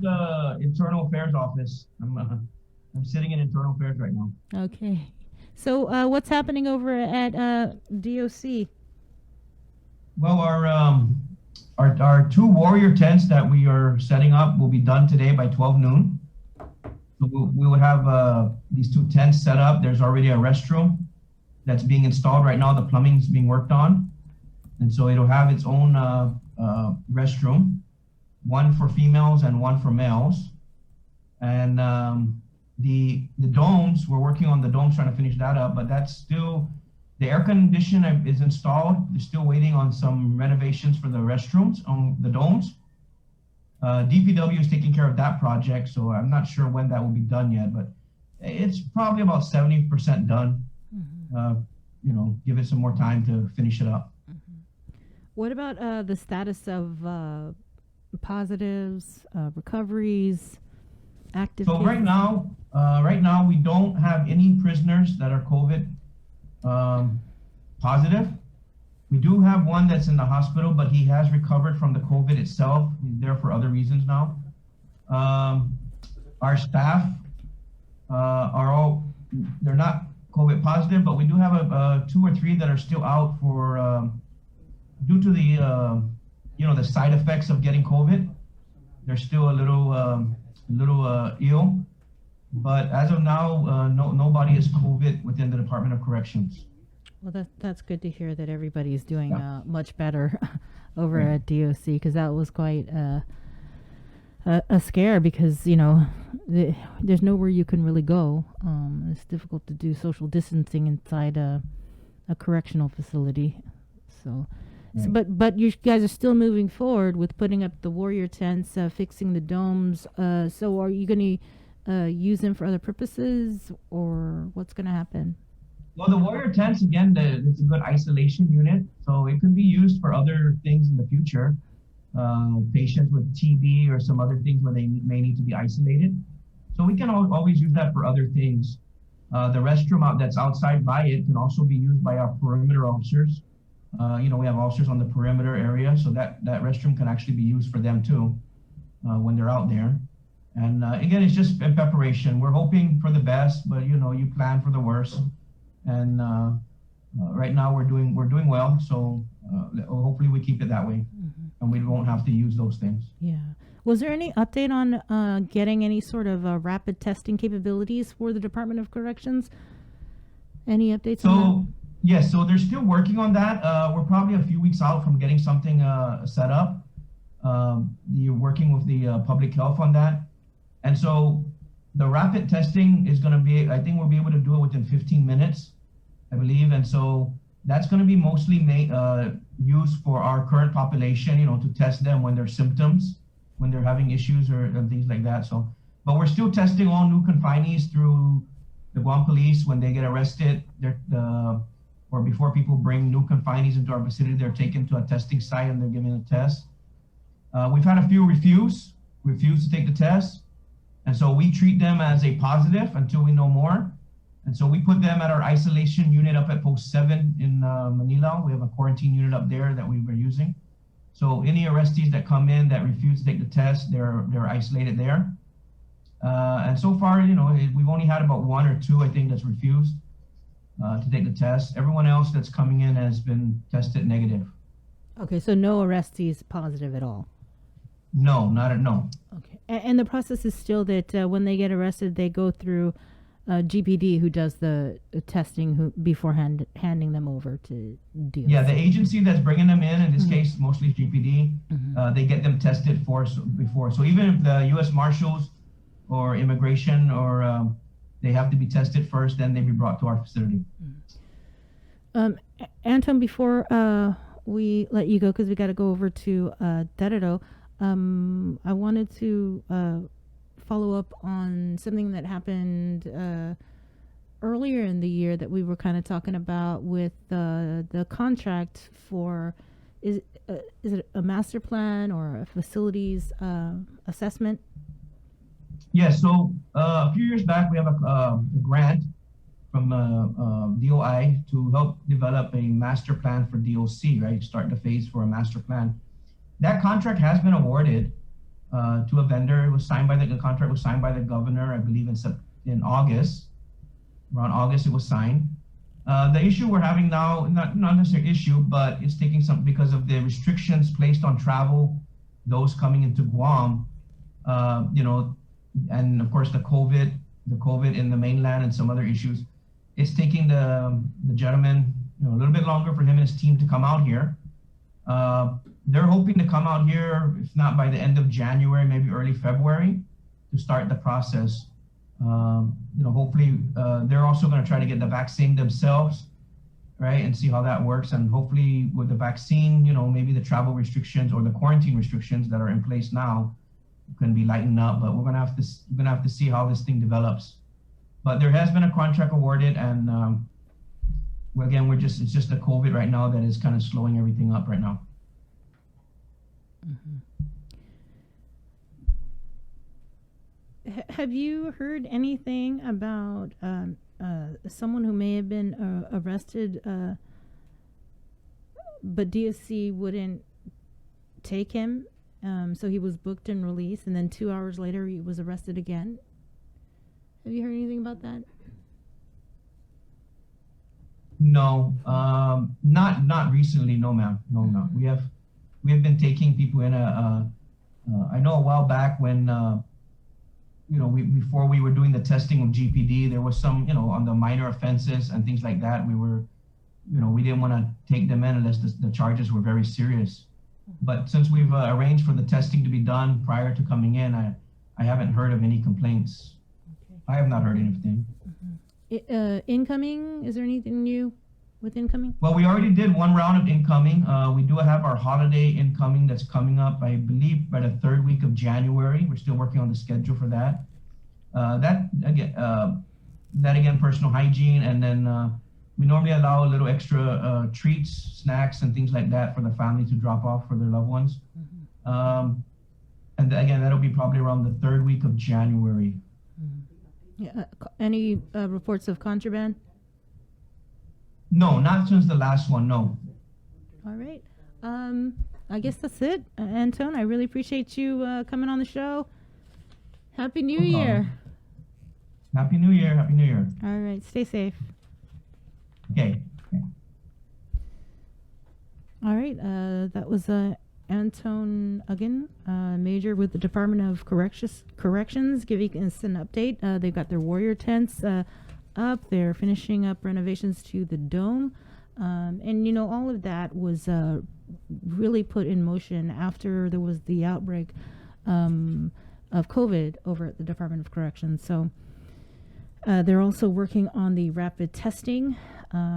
The internal affairs office. I'm sitting in internal affairs right now. Okay. So, what's happening over at DOC? Well, our two warrior tents that we are setting up will be done today by 12 noon. So we will have these two tents set up. There's already a restroom that's being installed right now. The plumbing's being worked on, and so it'll have its own restroom, one for females and one for males. And the domes, we're working on the domes, trying to finish that up, but that's still, the air condition is installed. They're still waiting on some renovations for the restrooms on the domes. DPW is taking care of that project, so I'm not sure when that will be done yet, but it's probably about 70% done. Give it some more time to finish it up. What about the status of positives, recoveries, active So cases? right now we don't have any prisoners that are COVID positive. We do have one that's in the hospital, but he has recovered from the COVID itself. He's there for other reasons now. Our staff are all, they're not COVID positive, but we do have two or three that are still out for, due to the side effects of getting COVID. They're still a little ill. But as of now, nobody is COVID within the Department of Corrections. Well, that's good to hear that everybody's doing Yeah. much better over Right. at DOC, because that was quite a scare, because there's nowhere you can really go. It's difficult to do social distancing inside a correctional facility. So, Right. but you guys are still moving forward with putting up the warrior tents, fixing the domes. So are you going to use them for other purposes, or what's going to happen? Well, the warrior tents, again, it's a good isolation unit, so it could be used for other things in the future. Patients with TB or some other things where they may need to be isolated. So we can always use that for other things. The restroom that's outside by it can also be used by our perimeter officers. We have officers on the perimeter area, so that restroom can actually be used for them too when they're out there. And again, it's just in preparation. We're hoping for the best, but you plan for the worst. And right now we're doing well, so hopefully we keep it that way, and we won't have to use those things. Yeah. Was there any update on getting any sort of rapid testing capabilities for the Department of Corrections? Any updates on So yes, so they're still working on that. We're probably a few weeks out from getting something set up. You're working with the public health on that, and so the rapid testing is going to be, I think we'll be able to do it within 15 minutes, I believe. And so that's going to be mostly used for our current population, to test them when there's symptoms, when they're having issues or things like that. So, but we're still testing all new confinees through the Guam police when they get arrested. Or before people bring new confinees into our facility, they're taken to a testing site and they're given a test. We've had a few refuse to take the test. And so we treat them as a positive until we know more. And so we put them at our isolation unit up at Post 7 in Manila. We have a quarantine unit up there that we were using. So any arrestees that come in that refuse to take the test, they're isolated there. And so far, we've only had about one or two, I think, that's refused to take the test. Everyone else that's coming in has been tested negative. Okay, so no arrestees positive at all. No, no. Okay, and the process is still that when they get arrested, they go through GPD, who does the testing, before handing them over to DOC. Yeah, the agency that's bringing them in this case, mostly GPD, they get them tested before. So even if the U.S. Marshals or immigration they have to be tested first, then they be brought to our facility. Anton, before we let you go, because we got to go over to Deredo, I wanted to follow up on something that happened earlier in the year that we were kind of talking about with the contract for, is it a master plan or a facilities assessment? Yeah, so a few years back, we have a grant from DOI to help develop a master plan for DOC, right? Start the phase for a master plan. That contract has been awarded, to a vendor. It was signed by the contract was signed by the governor, I believe, in August. Around August, it was signed. The issue we're having now, not necessarily issue, but it's taking some because of the restrictions placed on travel, those coming into Guam, you know, and of course the COVID in the mainland and some other issues. It's taking the gentleman, you know, a little bit longer for him and his team to come out here. They're hoping to come out here, if not by the end of January, maybe early February, to start the process. You know, hopefully they're also going to try to get the vaccine themselves, right, and see how that works. And hopefully with the vaccine, you know, maybe the travel restrictions or the quarantine restrictions that are in place now can be lightened up. But we're going to have to see how this thing develops. But there has been a contract awarded, and well, again, it's just the COVID right now that is kind of slowing everything up right now. Mm-hmm. Have you heard anything about someone who may have been arrested, but DSC wouldn't take him? So he was booked and released, and then 2 hours later he was arrested again. Have you heard anything about that? No, not recently. No, ma'am. No. We have been taking people in. I know a while back when you know, before we were doing the testing of GPD, there was some, you know, on the minor offenses and things like that. We were, you know, we didn't want to take them in unless the charges were very serious. But since we've arranged for the testing to be done prior to coming in, I haven't heard of any complaints. Okay. I have not heard anything. Mm-hmm. Incoming, is there anything new with incoming? Well, we already did one round of incoming. We do have our holiday incoming that's coming up, I believe, by the third week of January. We're still working on the schedule for that. That again, personal hygiene, and then we normally allow a little extra treats, snacks, and things like that for the family to drop off for their loved ones. Mm-hmm. And again, that'll be probably around the third week of January. Mm-hmm. Yeah. Any reports of contraband? No, not since the last one, no. All right. I guess that's it. Antone, I really appreciate you coming on the show. Happy New Year. Happy New Year. Happy New Year. All right. Stay safe. Okay. All right. That was Antone Aguon, major with the Department of Corrections, giving us an update. They've got their warrior tents up. They're finishing up renovations to the dome. And, you know, all of that was really put in motion after there was the outbreak of COVID over at the Department of Corrections. So they're also working on the rapid testing.